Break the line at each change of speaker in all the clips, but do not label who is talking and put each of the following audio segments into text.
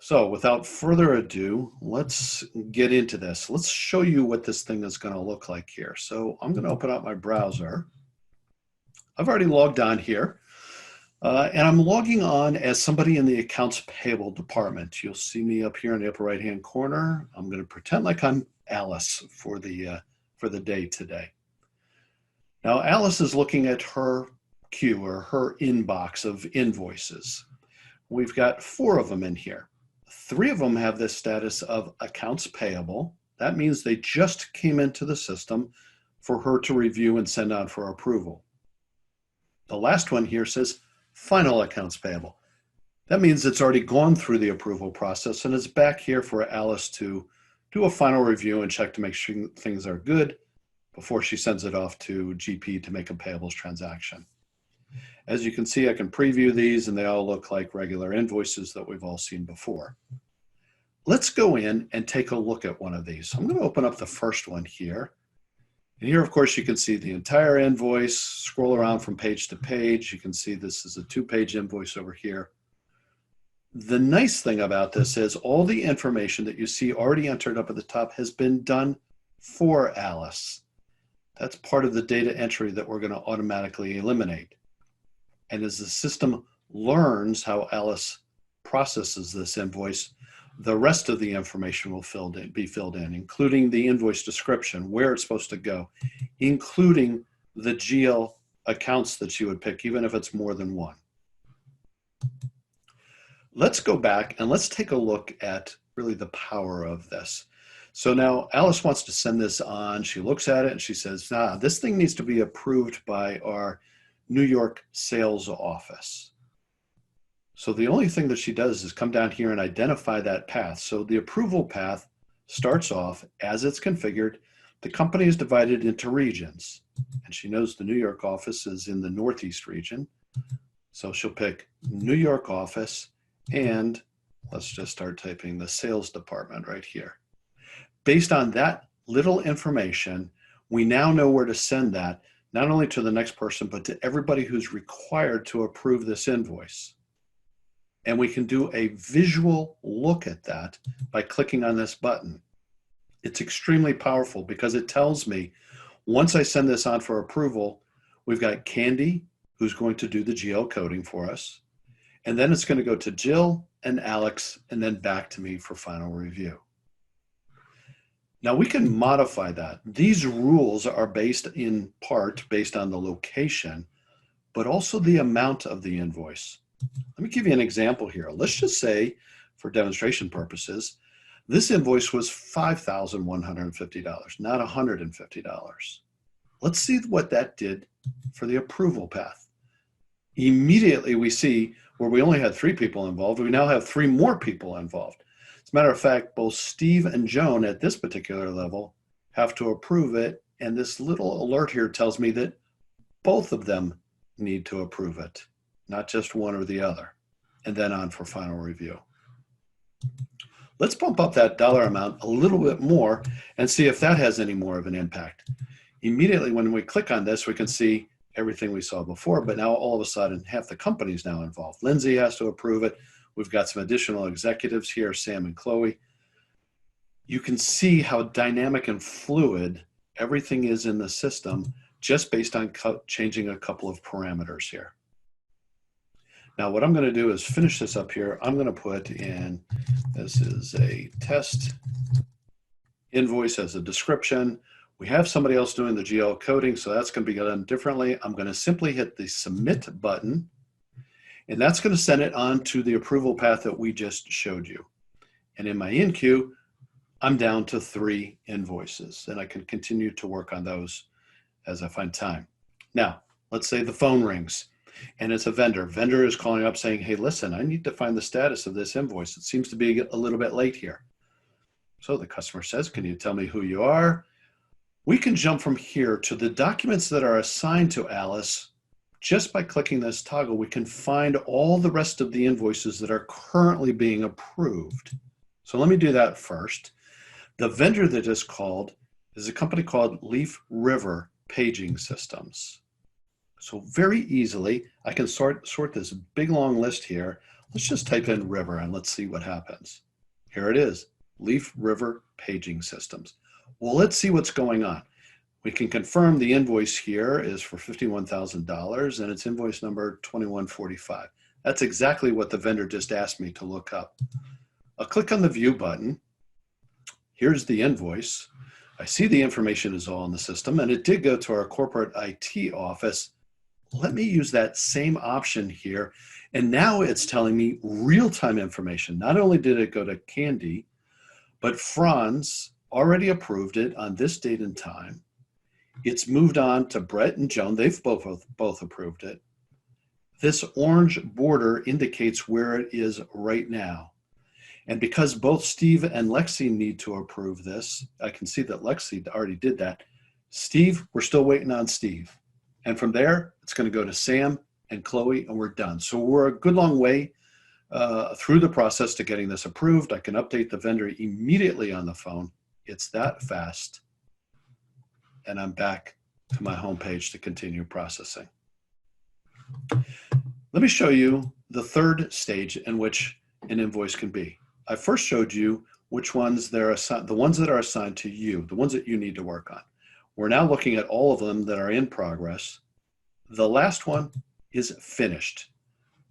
So without further ado, let's get into this. Let's show you what this thing is going to look like here. So I'm going to open up my browser. I've already logged on here, and I'm logging on as somebody in the accounts payable department. You'll see me up here in the upper right-hand corner. I'm going to pretend like I'm Alice for the day today. Now, Alice is looking at her queue or her inbox of invoices. We've got 4 of them in here. 3 of them have this status of accounts payable. That means they just came into the system for her to review and send out for approval. The last one here says final accounts payable. That means it's already gone through the approval process and is back here for Alice to do a final review and check to make sure things are good before she sends it off to GP to make a payables transaction. As you can see, I can preview these and they all look like regular invoices that we've all seen before. Let's go in and take a look at one of these. I'm going to open up the first one here. And here, of course, you can see the entire invoice, scroll around from page to page. You can see this is a 2-page invoice over here. The nice thing about this is all the information that you see already entered up at the top has been done for Alice. That's part of the data entry that we're going to automatically eliminate. And as the system learns how Alice processes this invoice, the rest of the information will be filled in, including the invoice description, where it's supposed to go, including the GL accounts that you would pick, even if it's more than one. Let's go back and let's take a look at really the power of this. So now Alice wants to send this on. She looks at it and she says, this thing needs to be approved by our New York sales office. So the only thing that she does is come down here and identify that path. So the approval path starts off as it's configured. The company is divided into regions, and she knows the New York office is in the Northeast region. So she'll pick New York office, and let's just start typing the sales department right here. Based on that little information, we now know where to send that, not only to the next person, but to everybody who's required to approve this invoice. And we can do a visual look at that by clicking on this button. It's extremely powerful because it tells me once I send this on for approval, we've got Candy, who's going to do the GL coding for us. And then it's going to go to Jill and Alex, and then back to me for final review. Now we can modify that. These rules are based in part based on the location, but also the amount of the invoice. Let me give you an example here. Let's just say, for demonstration purposes, this invoice was $5,150, not $150. Let's see what that did for the approval path. Immediately we see where we only had 3 people involved, we now have 3 more people involved. As a matter of fact, both Steve and Joan at this particular level have to approve it, and this little alert here tells me that both of them need to approve it, not just one or the other, and then on for final review. Let's bump up that dollar amount a little bit more and see if that has any more of an impact. Immediately when we click on this, we can see everything we saw before, but now all of a sudden half the company is now involved. Lindsay has to approve it. We've got some additional executives here, Sam and Chloe. You can see how dynamic and fluid everything is in the system just based on changing a couple of parameters here. Now what I'm going to do is finish this up here. I'm going to put in, this is a test invoice as a description. We have somebody else doing the GL coding, so that's going to be done differently. I'm going to simply hit the submit button, and that's going to send it on to the approval path that we just showed you. And in my in queue, I'm down to 3 invoices, and I can continue to work on those as I find time. Now, let's say the phone rings and it's a vendor. Vendor is calling up saying, hey, listen, I need to find the status of this invoice. It seems to be a little bit late here. So the customer says, can you tell me who you are? We can jump from here to the documents that are assigned to Alice. Just by clicking this toggle, we can find all the rest of the invoices that are currently being approved. So let me do that first. The vendor that is called is a company called Leaf River Paging Systems. So very easily, I can sort this big long list here. Let's just type in River and let's see what happens. Here it is, Leaf River Paging Systems. Well, let's see what's going on. We can confirm the invoice here is for $51,000 and it's invoice number 2145. That's exactly what the vendor just asked me to look up. I'll click on the View button. Here's the invoice. I see the information is all in the system and it did go to our corporate IT office. Let me use that same option here. And now it's telling me real-time information. Not only did it go to Candy, but Franz already approved it on this date and time. It's moved on to Brett and Joan. They've both approved it. This orange border indicates where it is right now. And because both Steve and Lexi need to approve this, I can see that Lexi already did that. Steve, we're still waiting on Steve. And from there, it's going to go to Sam and Chloe, and we're done. So we're a good long way through the process to getting this approved. I can update the vendor immediately on the phone. It's that fast. And I'm back to my home page to continue processing. Let me show you the third stage in which an invoice can be. I first showed you which ones they're assigned, the ones that are assigned to you, the ones that you need to work on. We're now looking at all of them that are in progress. The last one is finished.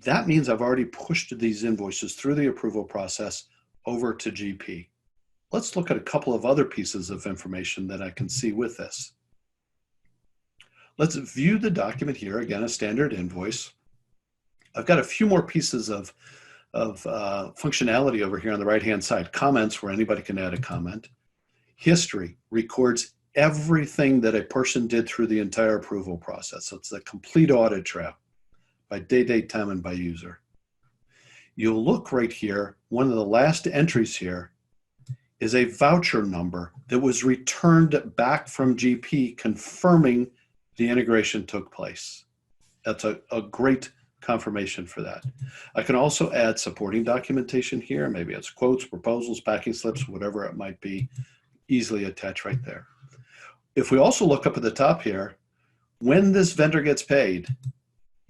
That means I've already pushed these invoices through the approval process over to GP. Let's look at a couple of other pieces of information that I can see with this. Let's view the document here, again, a standard invoice. I've got a few more pieces of functionality over here on the right-hand side. Comments, where anybody can add a comment. History records everything that a person did through the entire approval process. So it's a complete audit trail by day, date, time, and by user. You'll look right here, one of the last entries here is a voucher number that was returned back from GP confirming the integration took place. That's a great confirmation for that. I can also add supporting documentation here. Maybe it's quotes, proposals, packing slips, whatever it might be, easily attached right there. If we also look up at the top here, when this vendor gets paid,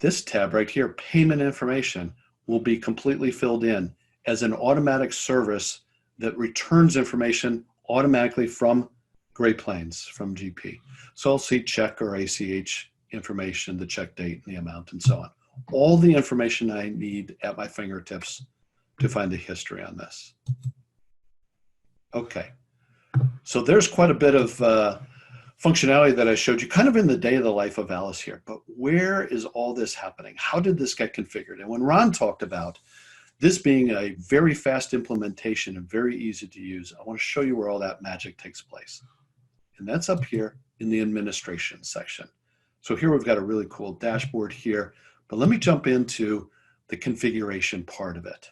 this tab right here, payment information, will be completely filled in as an automatic service that returns information automatically from Great Plains, from GP. So I'll see check or ACH information, the check date, and the amount, and so on. All the information I need at my fingertips to find the history on this. Okay, so there's quite a bit of functionality that I showed you kind of in the day of the life of Alice here, but where is all this happening? How did this get configured? And when Ron talked about this being a very fast implementation and very easy to use, I want to show you where all that magic takes place. And that's up here in the administration section. So here we've got a really cool dashboard here, but let me jump into the configuration part of it.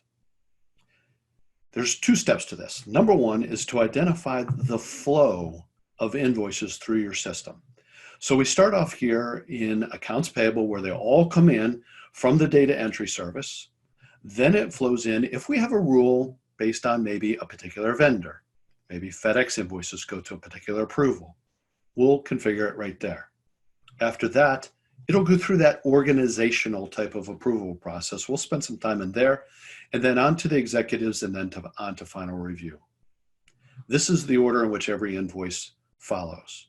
There's two steps to this. Number one is to identify the flow of invoices through your system. So we start off here in accounts payable where they all come in from the data entry service. Then it flows in if we have a rule based on maybe a particular vendor. Maybe FedEx invoices go to a particular approval. We'll configure it right there. After that, it'll go through that organizational type of approval process. We'll spend some time in there, and then on to the executives, and then on to final review. This is the order in which every invoice follows.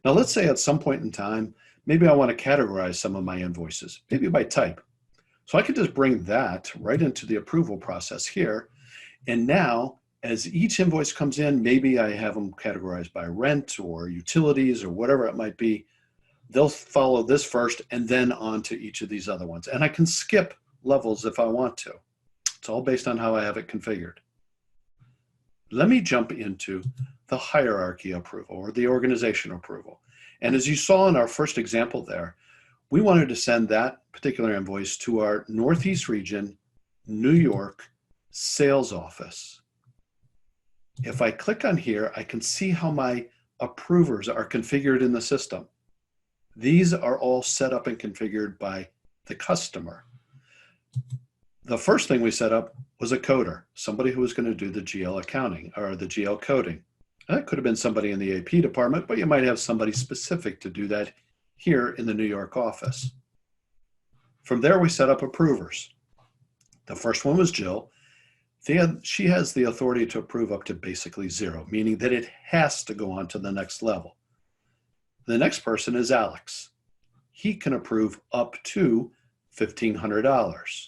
Now, let's say at some point in time, maybe I want to categorize some of my invoices, maybe by type. So I could just bring that right into the approval process here. And now, as each invoice comes in, maybe I have them categorized by rent or utilities or whatever it might be. They'll follow this first and then on to each of these other ones. And I can skip levels if I want to. It's all based on how I have it configured. Let me jump into the hierarchy approval or the organization approval. And as you saw in our first example there, we wanted to send that particular invoice to our Northeast region, New York sales office. If I click on here, I can see how my approvers are configured in the system. These are all set up and configured by the customer. The first thing we set up was a coder, somebody who was going to do the GL accounting or the GL coding. That could have been somebody in the AP department, but you might have somebody specific to do that here in the New York office. From there, we set up approvers. The first one was Jill. She has the authority to approve up to basically 0, meaning that it has to go on to the next level. The next person is Alex. He can approve up to $1,500.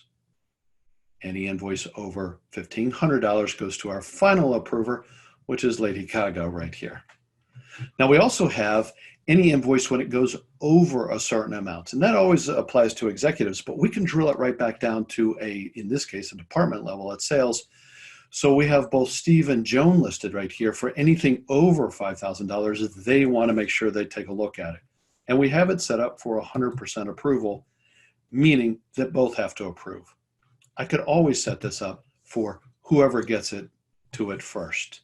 Any invoice over $1,500 goes to our final approver, which is Lady Gaga right here. Now we also have any invoice when it goes over a certain amount, and that always applies to executives, but we can drill it right back down to in this case, a department level at sales. So we have both Steve and Joan listed right here. For anything over $5,000, they want to make sure they take a look at it. And we have it set up for 100% approval, meaning that both have to approve. I could always set this up for whoever gets it to it first.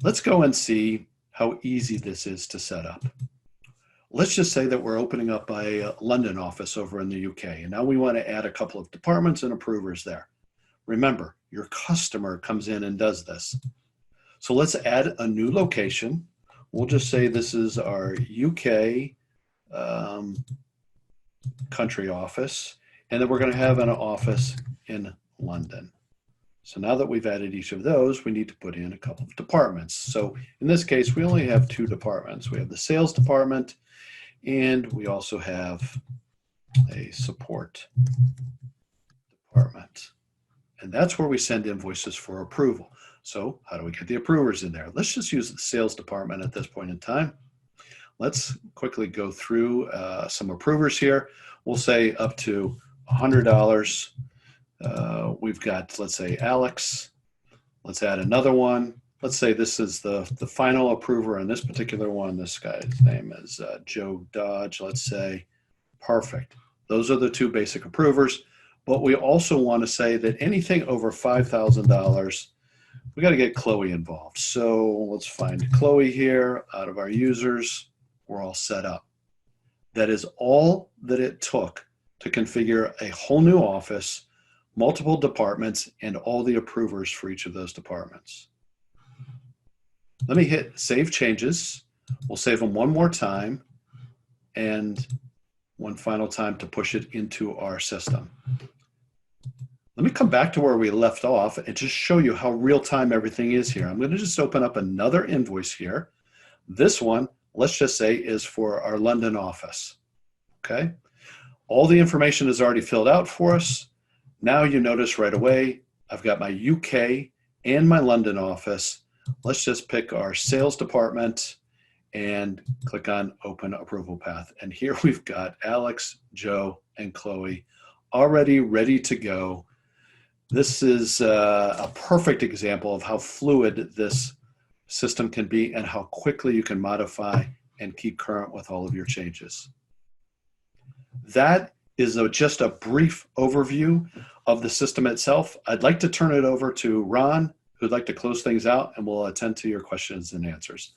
Let's go and see how easy this is to set up. Let's just say that we're opening up a London office over in the UK, and now we want to add a couple of departments and approvers there. Remember, your customer comes in and does this. So let's add a new location. We'll just say this is our UK country office, and then we're going to have an office in London. So now that we've added each of those, we need to put in a couple of departments. So in this case, we only have 2 departments. We have the sales department, and we also have a support department. And that's where we send invoices for approval. So how do we get the approvers in there? Let's just use the sales department at this point in time. Let's quickly go through some approvers here. We'll say up to $100. We've got, let's say, Alex. Let's add another one. Let's say this is the final approver on this particular one. This guy's name is Joe Dodge, let's say. Perfect. Those are the 2 basic approvers. But we also want to say that anything over $5,000, we got to get Chloe involved. So let's find Chloe here out of our users. We're all set up. That is all that it took to configure a whole new office, multiple departments, and all the approvers for each of those departments. Let me hit Save Changes. We'll save them one more time and one final time to push it into our system. Let me come back to where we left off and just show you how real-time everything is here. I'm going to just open up another invoice here. This one, let's just say, is for our London office. Okay? All the information is already filled out for us. Now you notice right away, I've got my UK and my London office. Let's just pick our sales department and click on Open Approval Path. And here we've got Alex, Joe, and Chloe already ready to go. This is a perfect example of how fluid this system can be and how quickly you can modify and keep current with all of your changes. That is just a brief overview of the system itself. I'd like to turn it over to Ron, who'd like to close things out, and we'll attend to your questions and answers.